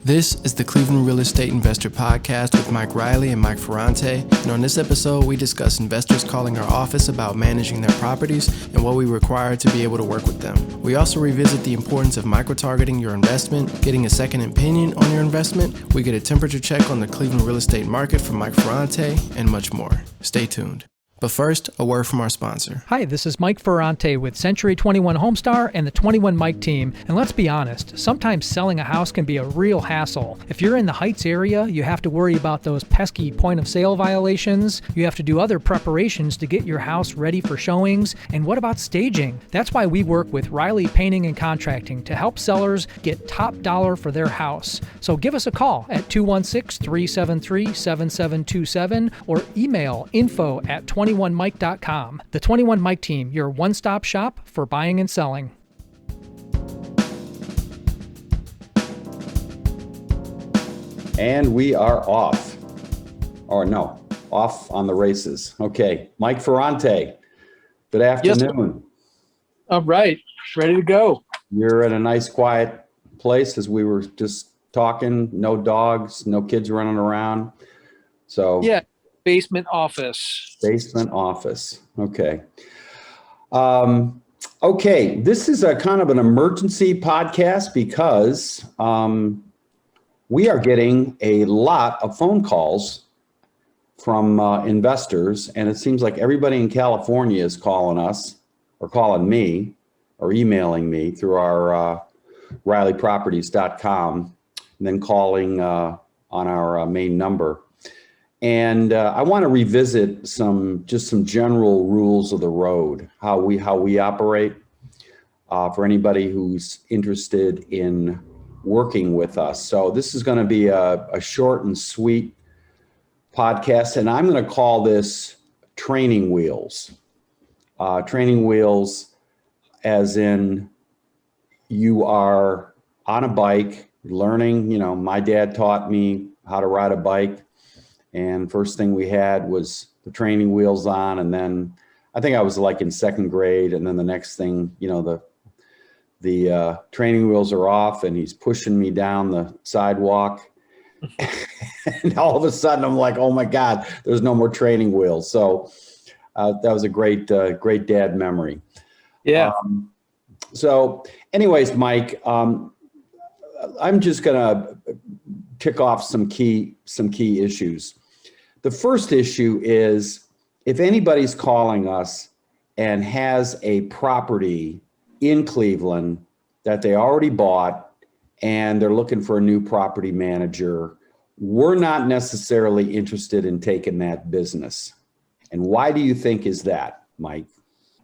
This is the Cleveland Real Estate Investor Podcast with Mike Reilly and Mike Ferrante. And on this episode, we discuss investors calling our office about managing their properties and what we require to be able to work with them. We also revisit the importance of micro-targeting your investment, getting a second opinion on your investment. We get a temperature check on the Cleveland real estate market from Mike Ferrante, and much more. Stay tuned. But first, a word from our sponsor. Hi, this is Mike Ferrante with Century 21 Homestar and the 21 Mike team. And let's be honest, sometimes selling a house can be a real hassle. If you're in the Heights area, you have to worry about those pesky point of sale violations. You have to do other preparations to get your house ready for showings. And what about staging? That's why we work with Reilly Painting and Contracting to help sellers get top dollar for their house. So give us a call at 216-373-7727 or email info@21mike.com. The 21 Mike team, your one-stop shop for buying and selling. And we are off. Or no, off on the races. Okay, Mike Ferrante, good afternoon. Yes. All right, ready to go. You're in a nice quiet place, as we were just talking. No dogs, no kids running around. So yeah. Basement office. Okay. Okay. This is a kind of an emergency podcast because we are getting a lot of phone calls from investors, and it seems like everybody in California is calling us or calling me or emailing me through our ReillyProperties.com and then calling on our main number. And I want to revisit some general rules of the road, how we operate for anybody who's interested in working with us. So this is going to be a short and sweet podcast, and I'm going to call this training wheels. Training wheels, as in you are on a bike learning. You know, my dad taught me how to ride a bike. And first thing we had was the training wheels on. And then I think I was like in second grade. And then the next thing, you know, the training wheels are off and he's pushing me down the sidewalk. And all of a sudden I'm like, oh my God, there's no more training wheels. So that was a great dad memory. Yeah. So anyways, Mike, I'm just going to tick off some key issues. The first issue is if anybody's calling us and has a property in Cleveland that they already bought and they're looking for a new property manager, we're not necessarily interested in taking that business. And why do you think is that, Mike?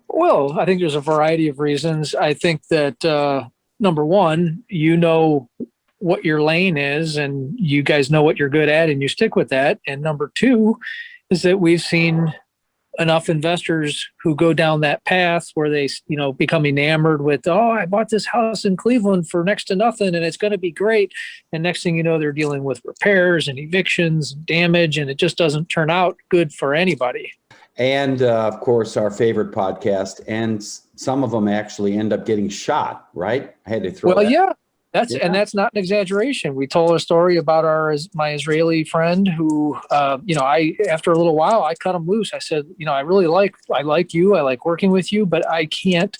Well, I think there's a variety of reasons. I think that number one, you know what your lane is and you guys know what you're good at and you stick with that. And number two is that we've seen enough investors who go down that path where they, become enamored with, oh, I bought this house in Cleveland for next to nothing and it's going to be great. And next thing you know, they're dealing with repairs and evictions and damage, and it just doesn't turn out good for anybody. And of course, our favorite podcast, and some of them actually end up getting shot, right? I had to throw that. Yeah. And that's not an exaggeration. We told a story about my Israeli friend who, after a little while, I cut him loose. I said, I like you. I like working with you, but I can't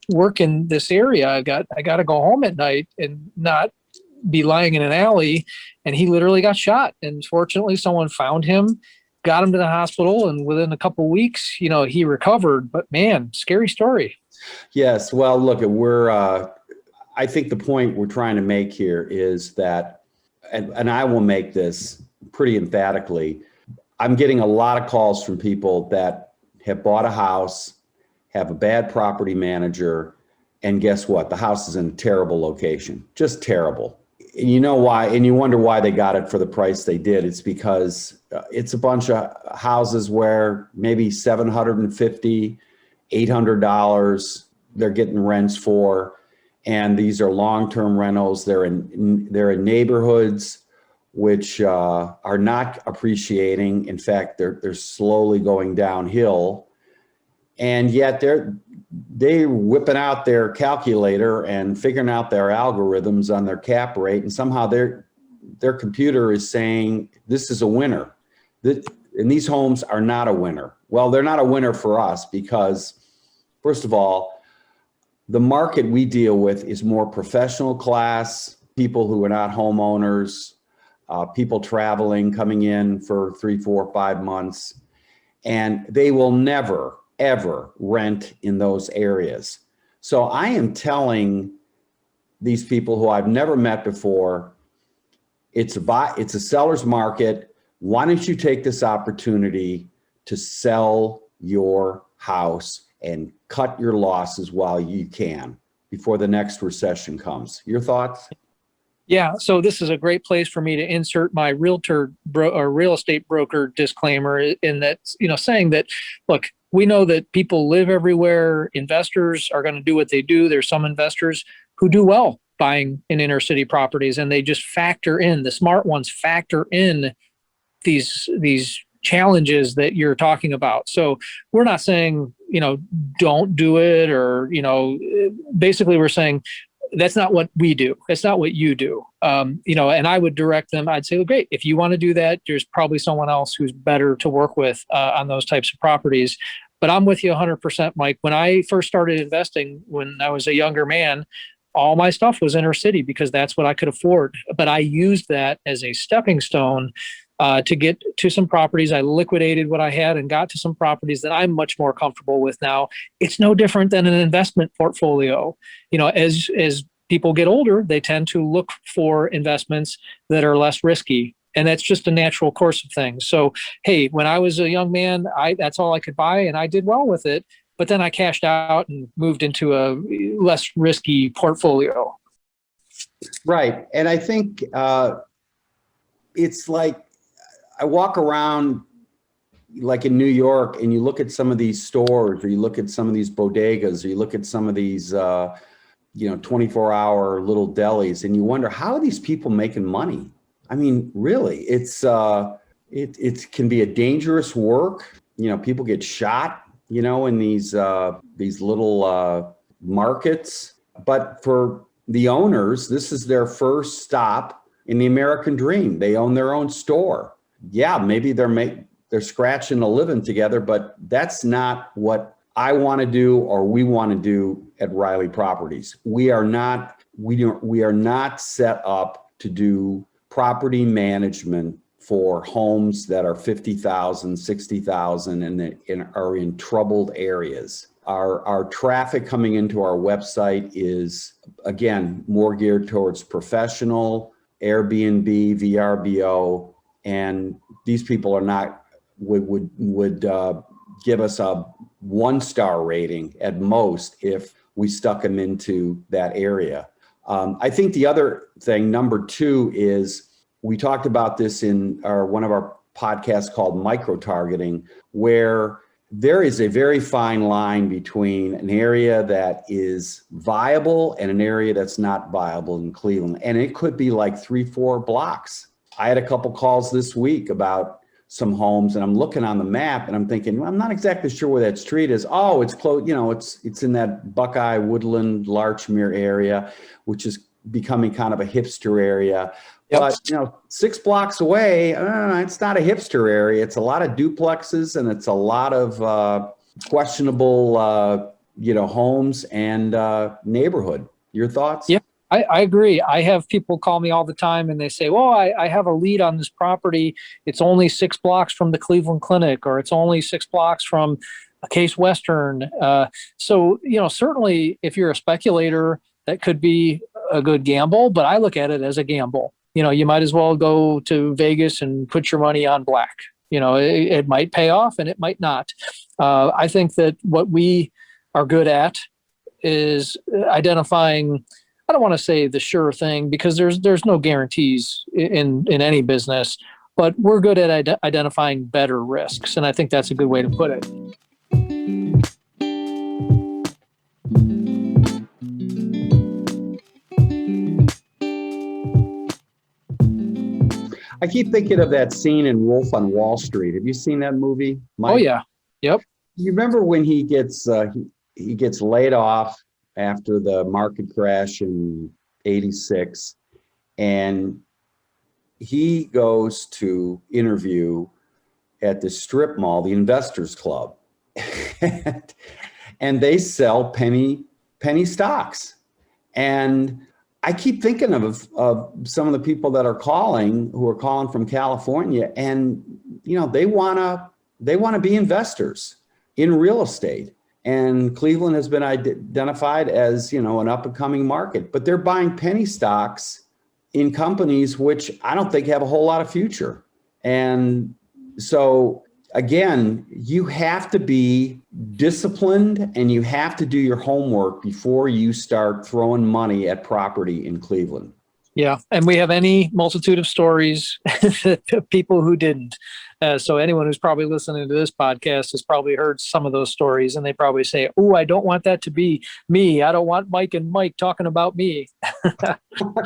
work in this area. I got to go home at night and not be lying in an alley. And he literally got shot. And fortunately, someone found him, got him to the hospital, and within a couple of weeks, he recovered. But man, scary story. Yes. Well, look, I think the point we're trying to make here is that, and I will make this pretty emphatically, I'm getting a lot of calls from people that have bought a house, have a bad property manager, and guess what? The house is in a terrible location, just terrible. And you know why, and you wonder why they got it for the price they did. It's because it's a bunch of houses where maybe $750, $800 they're getting rents for. And these are long-term rentals. They're in neighborhoods which are not appreciating. In fact, they're slowly going downhill. And yet they're whipping out their calculator and figuring out their algorithms on their cap rate, and somehow their computer is saying, this is a winner. And these homes are not a winner. Well, they're not a winner for us because, first of all, the market we deal with is more professional class, people who are not homeowners, people traveling, coming in for 3, 4, 5 months, and they will never, ever rent in those areas. So I am telling these people who I've never met before, it's a seller's market. Why don't you take this opportunity to sell your house and cut your losses while you can before the next recession comes? Your thoughts? Yeah, so this is a great place for me to insert my realtor or real estate broker disclaimer in that, saying that, look, we know that people live everywhere. Investors are going to do what they do. There's some investors who do well buying in inner city properties, and they just factor in, the smart ones factor in these challenges that you're talking about. So we're not saying, don't do it, or, basically we're saying, that's not what we do. That's not what you do. And I would direct them. I'd say, well, great. If you want to do that, there's probably someone else who's better to work with on those types of properties. But I'm with you 100%, Mike. When I first started investing, when I was a younger man, all my stuff was inner city because that's what I could afford. But I used that as a stepping stone to get to some properties. I liquidated what I had and got to some properties that I'm much more comfortable with now. It's no different than an investment portfolio. As people get older, they tend to look for investments that are less risky. And that's just a natural course of things. So, hey, when I was a young man, that's all I could buy, and I did well with it. But then I cashed out and moved into a less risky portfolio. Right. And I think it's like, I walk around like in New York and you look at some of these stores, or you look at some of these bodegas, or you look at some of these, 24-hour little delis, and you wonder, how are these people making money? I mean, really, it can be a dangerous work. People get shot, in these little markets. But for the owners, this is their first stop in the American dream. They own their own store. Yeah, maybe they're scratching a living together, but that's not what I want to do or we want to do at Reilly Properties. We are not set up to do property management for homes that are 50,000, 60,000 and are in troubled areas. Our traffic coming into our website is, again, more geared towards professional, Airbnb, VRBO, and these people are not would give us a 1-star rating at most if we stuck them into that area. I think the other thing, number 2, is we talked about this in one of our podcasts called micro-targeting, where there is a very fine line between an area that is viable and an area that's not viable in Cleveland. And it could be like 3-4 blocks. I had a couple calls this week about some homes, and I'm looking on the map and I'm thinking, well, I'm not exactly sure where that street is. Oh, it's close, it's in that Buckeye, Woodland, Larchmere area, which is becoming kind of a hipster area. Yep. But 6 blocks away, it's not a hipster area. It's a lot of duplexes, and it's a lot of questionable, homes and neighborhood. Your thoughts? Yeah, I agree. I have people call me all the time and they say, well, I have a lead on this property. It's only 6 blocks from the Cleveland Clinic, or it's only 6 blocks from a Case Western. So, certainly if you're a speculator, that could be a good gamble, but I look at it as a gamble. You might as well go to Vegas and put your money on black. It might pay off and it might not. I think that what we are good at is identifying, I don't want to say the sure thing, because there's no guarantees in any business, but we're good at identifying better risks. And I think that's a good way to put it. I keep thinking of that scene in Wolf on Wall Street. Have you seen that movie, Mike? Oh yeah. Yep. You remember when he gets laid off after the market crash in '86, and he goes to interview at the strip mall, the Investors Club, and they sell penny stocks. And I keep thinking of some of the people that are calling, who are calling from California, and they want to be investors in real estate. And Cleveland has been identified as an up and coming market, but they're buying penny stocks in companies which I don't think have a whole lot of future. And so again, you have to be disciplined and you have to do your homework before you start throwing money at property in Cleveland. Yeah. And we have any multitude of stories of people who didn't. So anyone who's probably listening to this podcast has probably heard some of those stories, and they probably say, "Oh, I don't want that to be me. I don't want Mike and Mike talking about me."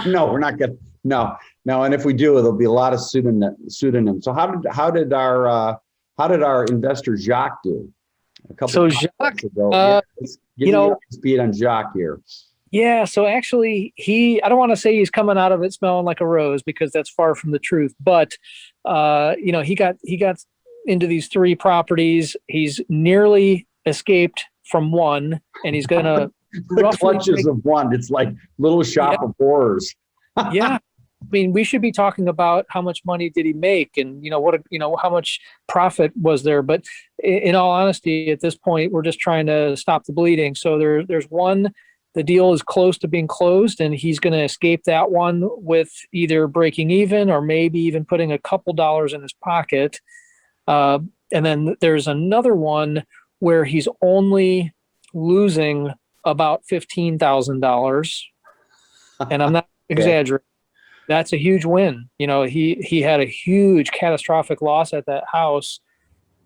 No, we're not going to. No. And if we do, there'll be a lot of pseudonyms. So how did our investor Jacques do? Jacques, ago. Speed on Jacques here. Yeah. So actually, I don't want to say he's coming out of it smelling like a rose, because that's far from the truth. But he got into these 3 properties. He's nearly escaped from one, and he's going to the clutches of one. It's like Little Shop of Horrors. Yeah. I mean, we should be talking about how much money did he make, and how much profit was there. But in all honesty, at this point, we're just trying to stop the bleeding. So there's one. The deal is close to being closed, and he's going to escape that one with either breaking even or maybe even putting a couple dollars in his pocket. And then there's another one where he's only losing about $15,000, and I'm not exaggerating. That's a huge win. He had a huge catastrophic loss at that house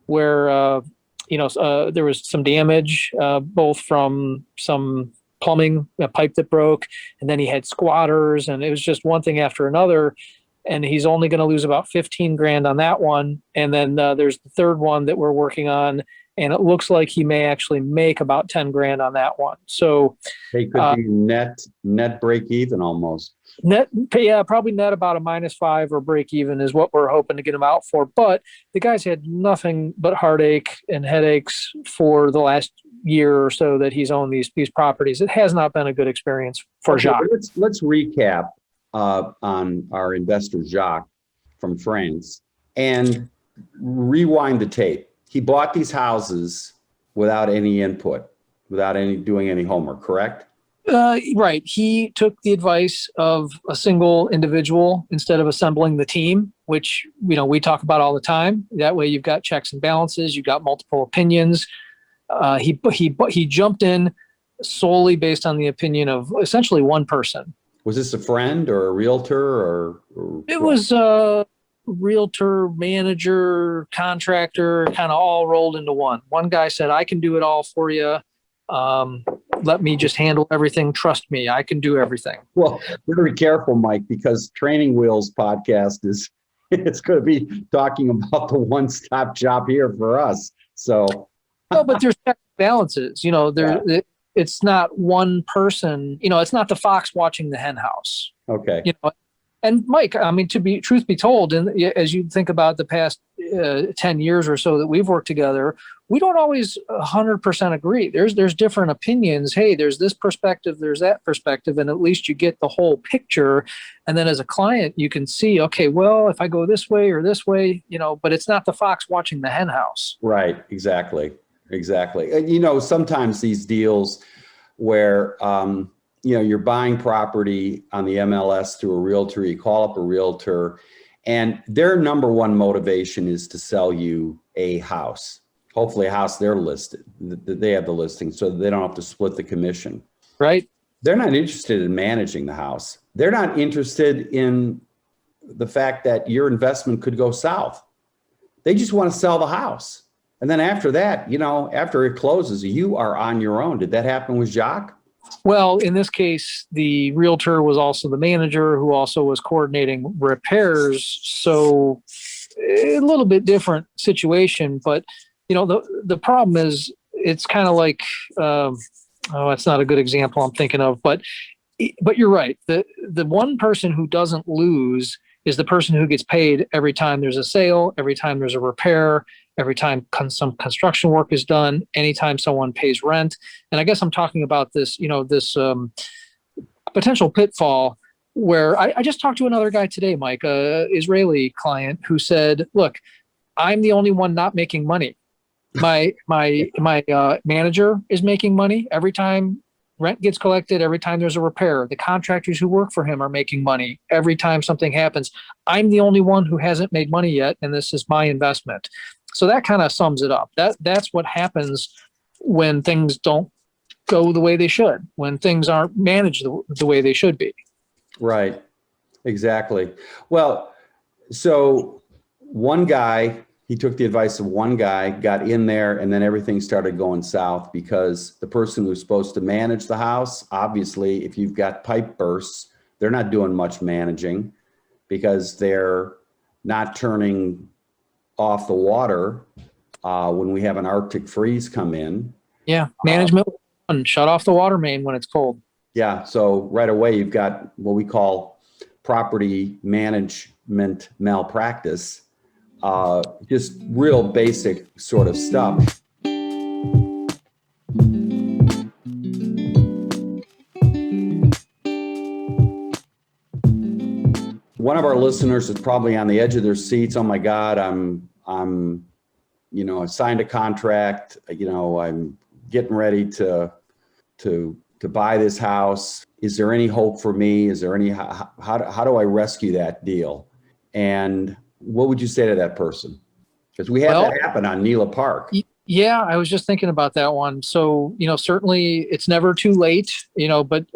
where there was some damage, both from some plumbing, a pipe that broke, and then he had squatters, and it was just one thing after another. And he's only going to lose about 15 grand on that one. And then there's the third one that we're working on, and it looks like he may actually make about 10 grand on that one. So they could be net break even almost. Probably net about a -5 or break even is what we're hoping to get him out for. But the guy's had nothing but heartache and headaches for the last year or so that he's owned these properties. It has not been a good experience for Jacques. Let's recap on our investor Jacques from France and rewind the tape. He bought these houses without any input, without doing any homework, correct? Right. He took the advice of a single individual instead of assembling the team, which we talk about all the time. That way, you've got checks and balances. You've got multiple opinions. He jumped in solely based on the opinion of essentially one person. Was this a friend or a realtor or it was a realtor, manager, contractor, kind of all rolled into one. One guy said, "I can do it all for you. Let me just handle everything. Trust me, I can do everything." Well, very careful, Mike, because Training Wheels podcast it's going to be talking about the one-stop shop here for us. So, no, but there's checks and balances. It's not one person. It's not the fox watching the hen house. Okay. And Mike, I mean, truth be told, and as you think about the past 10 years or so that we've worked together, we don't always 100% agree. There's different opinions. Hey, there's this perspective, there's that perspective, and at least you get the whole picture. And then as a client, you can see, okay, well, if I go this way or this way, but it's not the fox watching the hen house. Right. Exactly. Sometimes these deals where, you're buying property on the MLS through a realtor, you call up a realtor, and their number one motivation is to sell you a house, hopefully a house they have the listing so they don't have to split the commission. Right. They're not interested in managing the house. They're not interested in the fact that your investment could go south. They just want to sell the house. And then after that, after it closes, you are on your own. Did that happen with Jacques? Well, in this case, the realtor was also the manager who also was coordinating repairs. So a little bit different situation. But, the problem is it's kind of like, it's not a good example I'm thinking of, but you're right. The one person who doesn't lose is the person who gets paid every time there's a sale, every time there's a repair, every time some construction work is done, anytime someone pays rent. And I guess I'm talking about this, this potential pitfall where I just talked to another guy today, Mike, a Israeli client, who said, look, I'm the only one not making money. My manager is making money every time rent gets collected, every time there's a repair. The contractors who work for him are making money every time something happens. I'm the only one who hasn't made money yet, and this is my investment. So that kind of sums it up. That's what happens when things don't go the way they should, when things aren't managed the way they should be. Right. Exactly. Well, so one guy, he took the advice of one guy, got in there, and then everything started going south because the person who's supposed to manage the house, obviously, if you've got pipe bursts, they're not doing much managing because they're not turning off the water when we have an Arctic freeze come in. Yeah. Management and shut off the water main when it's cold. Yeah. So right away, you've got what we call property management malpractice. Just real basic sort of stuff. One of our listeners is probably on the edge of their seats. Oh my God, I'm I signed a contract. I'm getting ready to buy this house. Is there any hope for me? Is there any, how do I rescue that deal? And what would you say to that person? Because we had that happen on Nela Park. Yeah, I was just thinking about that one. So, certainly it's never too late, but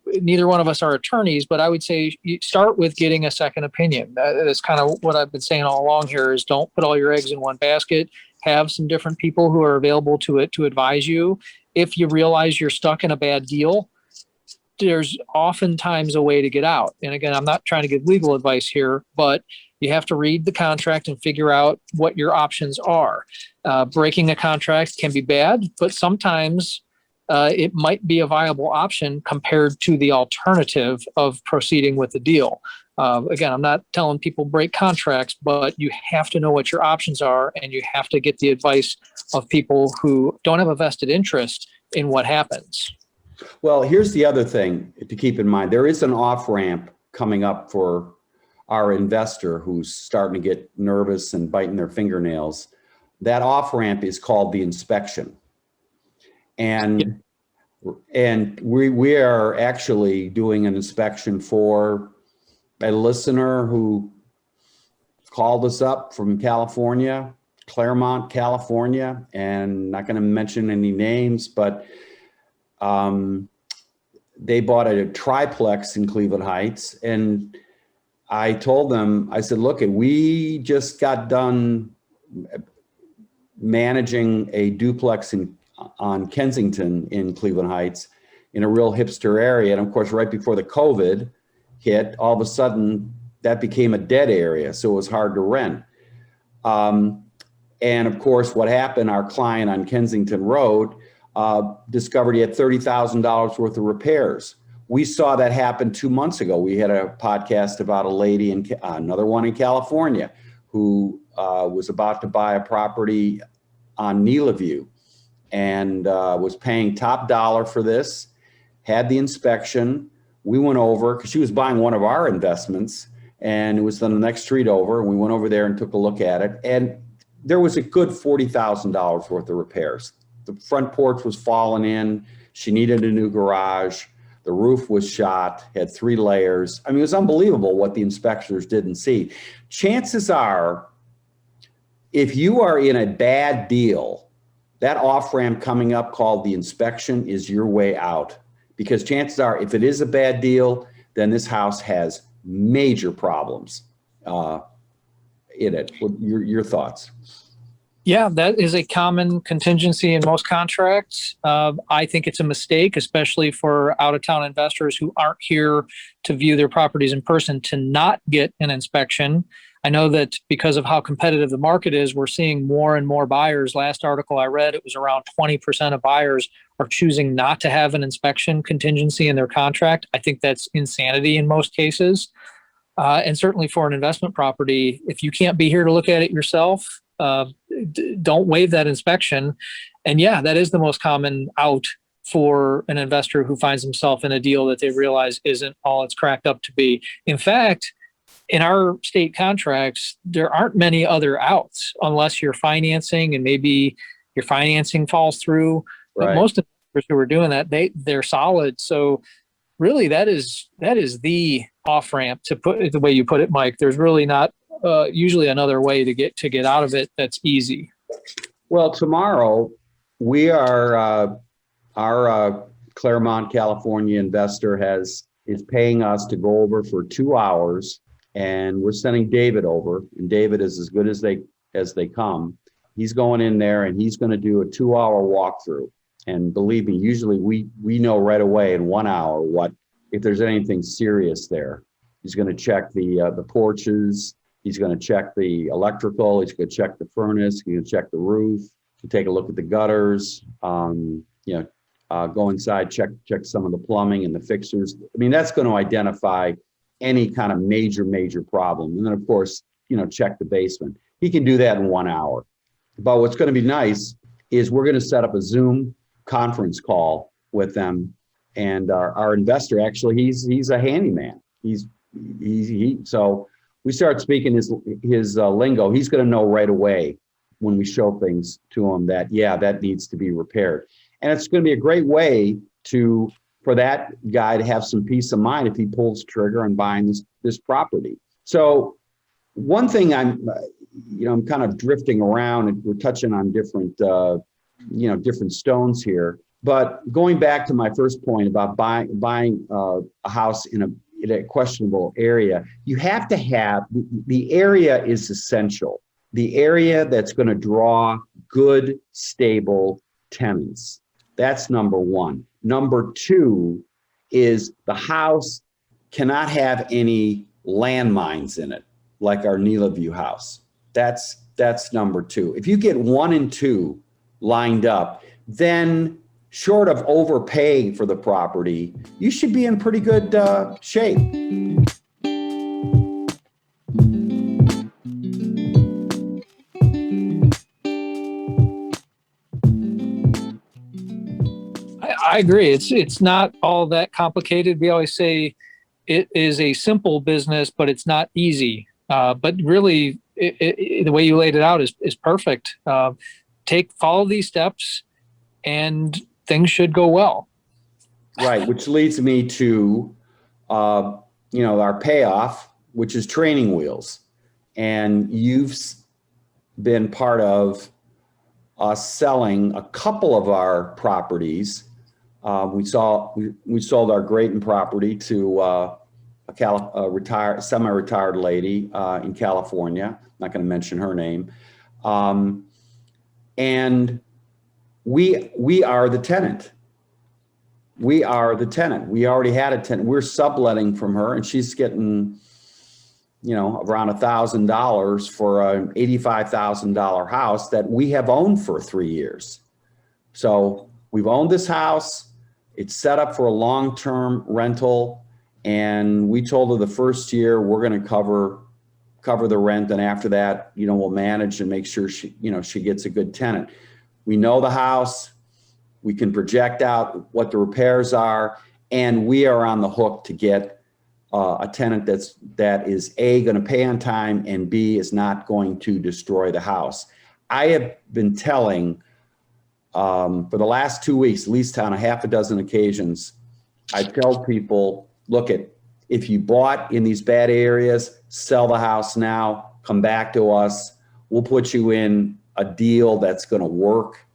neither one of us are attorneys, but I would say you start with getting a second opinion. That's kind of what I've been saying all along here is don't put all your eggs in one basket. Have some different people who are available to advise you. If you realize you're stuck in a bad deal, there's oftentimes a way to get out. And again, I'm not trying to give legal advice here, but you have to read the contract and figure out what your options are. Breaking a contract can be bad, but sometimes it might be a viable option compared to the alternative of proceeding with the deal. Again, I'm not telling people break contracts, but you have to know what your options are, and you have to get the advice of people who don't have a vested interest in what happens. Well, here's the other thing to keep in mind. There is an off-ramp coming up for our investor who's starting to get nervous and biting their fingernails. That off-ramp is called the inspection. And we are actually doing an inspection for a listener who called us up from California, Claremont, California, and not going to mention any names, but they bought a triplex in Cleveland Heights. And I told them, I said, look, we just got done managing a duplex on Kensington in Cleveland Heights in a real hipster area. And of course, right before the COVID hit, all of a sudden that became a dead area. So it was hard to rent. And of course, what happened, our client on Kensington Road discovered he had $30,000 worth of repairs. We saw that happen 2 months ago. We had a podcast about a lady another one in California who was about to buy a property on Nela View and was paying top dollar for this, had the inspection. We went over because she was buying one of our investments, and it was on the next street over. And we went over there and took a look at it. And there was a good $40,000 worth of repairs. The front porch was falling in. She needed a new garage. The roof was shot, had 3 layers. I mean, it was unbelievable what the inspectors didn't see. Chances are, if you are in a bad deal, that off-ramp coming up called the inspection is your way out. Because chances are, if it is a bad deal, then this house has major problems in it. Your thoughts? Yeah, that is a common contingency in most contracts. I think it's a mistake, especially for out-of-town investors who aren't here to view their properties in person, to not get an inspection. I know that because of how competitive the market is, we're seeing more and more buyers. Last article I read, it was around 20% of buyers are choosing not to have an inspection contingency in their contract. I think that's insanity in most cases. And certainly for an investment property, if you can't be here to look at it yourself, don't waive that inspection. And yeah, that is the most common out for an investor who finds himself in a deal that they realize isn't all it's cracked up to be. In fact, in our state contracts, there aren't many other outs unless you're financing and maybe your financing falls through. But Right. most investors who are doing that, they're solid. So really, that is the off ramp, to put it the way you put it, Mike. There's really not usually another way to get out of it that's easy. Well, tomorrow we are our Claremont, California investor is paying us to go over for 2 hours, and we're sending David over. And David is as good as they come. He's going in there and he's going to do a 2-hour walkthrough. And believe me, usually we know right away in 1 hour what if there's anything serious there. He's going to check the porches. He's going to check the electrical. He's going to check the furnace. He's going to check the roof. He'll take a look at the gutters. Go inside, check some of the plumbing and the fixtures. I mean, that's going to identify any kind of major problem. And then, of course, check the basement. He can do that in 1 hour. But what's going to be nice is we're going to set up a Zoom conference call with them. And our investor, actually, he's a handyman. So we start speaking his lingo. He's going to know right away when we show things to him that, yeah, that needs to be repaired. And it's going to be a great way for that guy to have some peace of mind if he pulls trigger on buying this property. So one thing I'm kind of drifting around, and we're touching on different stones here. But going back to my first point about buying a house in a questionable area, you have to have the area is essential. The area that's going to draw good, stable tenants. That's number one. Number two is the house cannot have any landmines in it, like our Neela View house. That's number two. If you get 1 and 2 lined up, then short of overpaying for the property, you should be in pretty good shape. I agree. It's not all that complicated. We always say it is a simple business, but it's not easy. But really, the way you laid it out is perfect. Follow these steps, and things should go well. Right, which leads me to our payoff, which is training wheels, and you've been part of us selling a couple of our properties. We sold our Grayton property to a semi-retired lady in California. I'm not going to mention her name. And we are the tenant. We are the tenant. We already had a tenant. We're subletting from her, and she's getting, around $1,000 for an $85,000 house that we have owned for 3 years. So we've owned this house. It's set up for a long-term rental, and we told her the first year we're going to cover the rent, and after that, we'll manage and make sure she gets a good tenant. We know the house. We can project out what the repairs are, and we are on the hook to get a tenant that is A, going to pay on time, and B, is not going to destroy the house. I have been telling for the last 2 weeks, at least on a half a dozen occasions, I tell people, if you bought in these bad areas, sell the house now, come back to us. We'll put you in a deal that's going to work.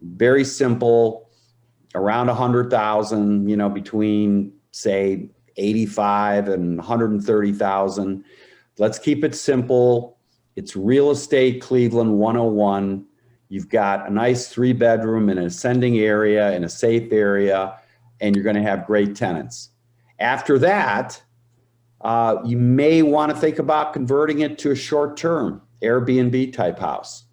Very simple, around 100,000, between say 85 and 130,000. Let's keep it simple. It's real estate Cleveland 101. You've got a nice 3-bedroom in an ascending area, in a safe area, and you're going to have great tenants. After that, you may want to think about converting it to a short-term Airbnb type house.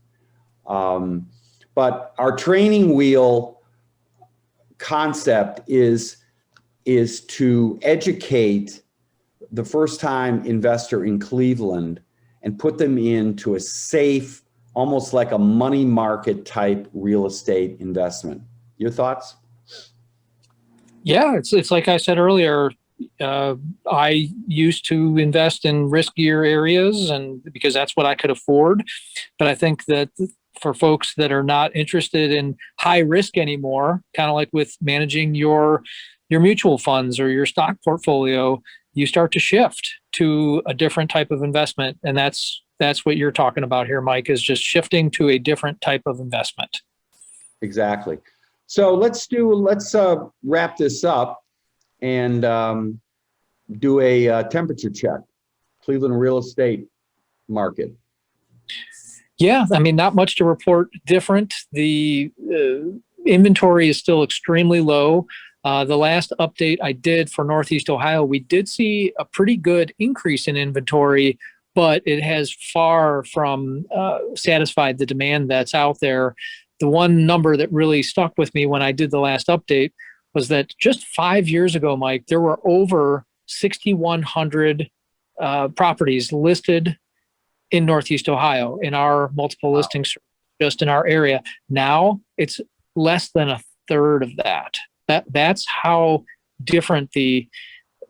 But our training wheel concept is to educate the first time investor in Cleveland and put them into a safe, almost like a money market type real estate investment. Your thoughts? Yeah, it's like I said earlier. I used to invest in riskier areas, and because that's what I could afford. But I think that for folks that are not interested in high risk anymore, kind of like with managing your mutual funds or your stock portfolio, you start to shift to a different type of investment, and that's what you're talking about here, Mike, is just shifting to a different type of investment. Exactly. So let's wrap this up and do a temperature check. Cleveland real estate market. Yeah, I mean, not much to report different. The inventory is still extremely low. The last update I did for Northeast Ohio, we did see a pretty good increase in inventory, but it has far from satisfied the demand that's out there. The one number that really stuck with me when I did the last update was that just 5 years ago, Mike, there were over 6,100 properties listed in Northeast Ohio in our multiple listings, just in our area. Now it's less than a third of that. That's how different the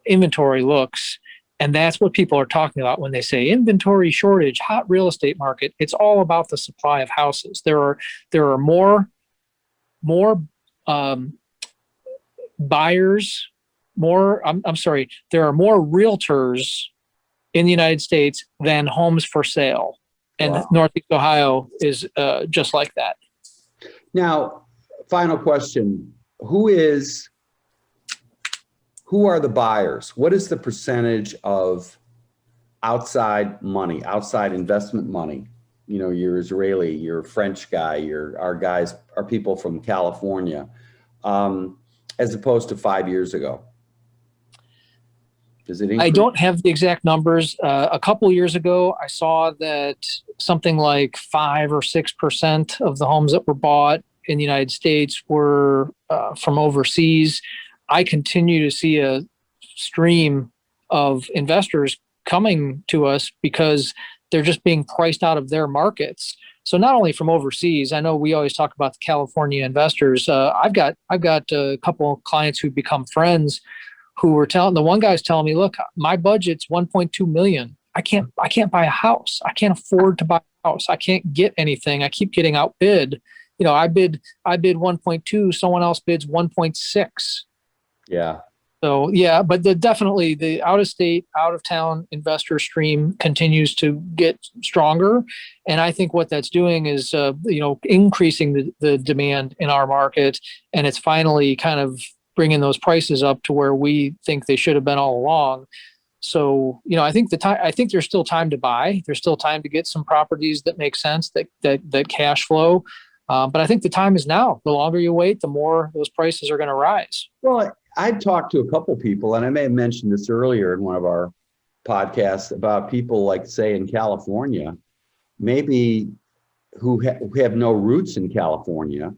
inventory looks. And that's what people are talking about when they say inventory shortage, hot real estate market. It's all about the supply of houses. There are more buyers, there are more realtors in the United States than homes for sale. And wow. Northeast Ohio is just like that. Now, final question. Who are the buyers? What is the percentage of outside money, outside investment money? You know, you're Israeli, you're a French guy, our guys are people from California, as opposed to 5 years ago. Does it increase? I don't have the exact numbers. A couple years ago, I saw that something like 5 or 6% of the homes that were bought in the United States were from overseas. I continue to see a stream of investors coming to us because they're just being priced out of their markets. So not only from overseas, I know we always talk about the California investors. I've got a couple of clients who become friends who were the one guy's telling me, look, my budget's 1.2 million. I can't buy a house. I can't afford to buy a house. I can't get anything. I keep getting outbid. You know, I bid 1.2, someone else bids 1.6. Yeah. So yeah, but definitely the out of state, out of town investor stream continues to get stronger, and I think what that's doing is increasing the demand in our market, and it's finally kind of bringing those prices up to where we think they should have been all along. So I think there's still time to buy. There's still time to get some properties that make sense, that cash flow. But I think the time is now. The longer you wait, the more those prices are going to rise. Well, I've talked to a couple people, and I may have mentioned this earlier in one of our podcasts about people like, say, in California, maybe who have no roots in California.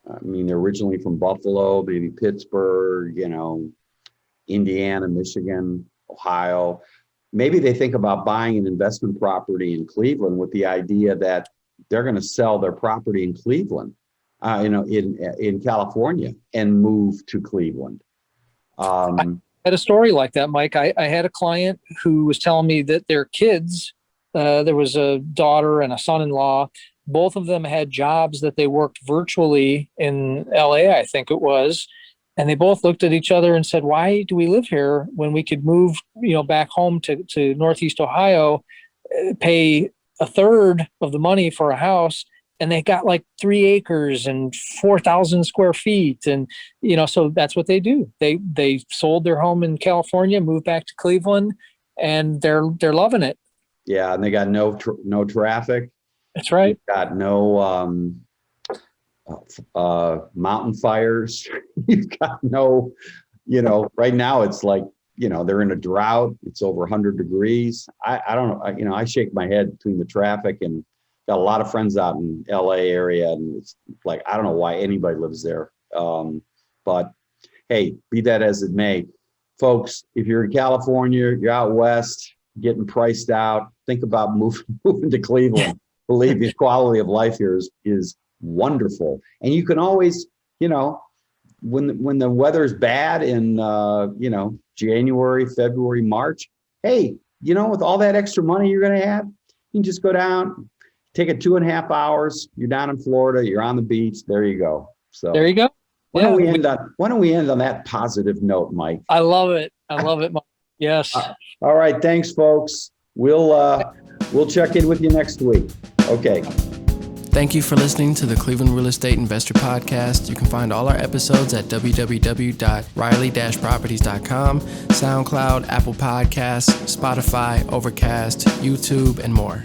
I mean, they're originally from Buffalo, maybe Pittsburgh, Indiana, Michigan, Ohio. Maybe they think about buying an investment property in Cleveland with the idea that they're going to sell their property in Cleveland, in California, and move to Cleveland. I had a story like that, Mike. I had a client who was telling me that their kids, there was a daughter and a son-in-law, both of them had jobs that they worked virtually in LA, I think it was. And they both looked at each other and said, why do we live here when we could move, back home to Northeast Ohio, pay a third of the money for a house, and they got like 3 acres and 4,000 square feet. And, so that's what they do. They sold their home in California, moved back to Cleveland, and they're loving it. Yeah. And they got no traffic. That's right. You've got no mountain fires. You've got no, right now it's like, they're in a drought. It's over 100 degrees. I don't know. I shake my head between the traffic, and got a lot of friends out in LA area. And it's like, I don't know why anybody lives there. But hey, be that as it may, folks, if you're in California, you're out west, getting priced out, think about moving to Cleveland. Believe me, quality of life here is wonderful. And you can always, when the weather's bad in January, February, March, hey, with all that extra money you're going to have, you can just go down, take it 2.5 hours. You're down in Florida. You're on the beach. There you go. So there you go. Why don't we end on that positive note, Mike? I love it. Mike. Yes. All right. Thanks, folks. We'll check in with you next week. Okay. Thank you for listening to the Cleveland Real Estate Investor Podcast. You can find all our episodes at www.reilly-properties.com, SoundCloud, Apple Podcasts, Spotify, Overcast, YouTube, and more.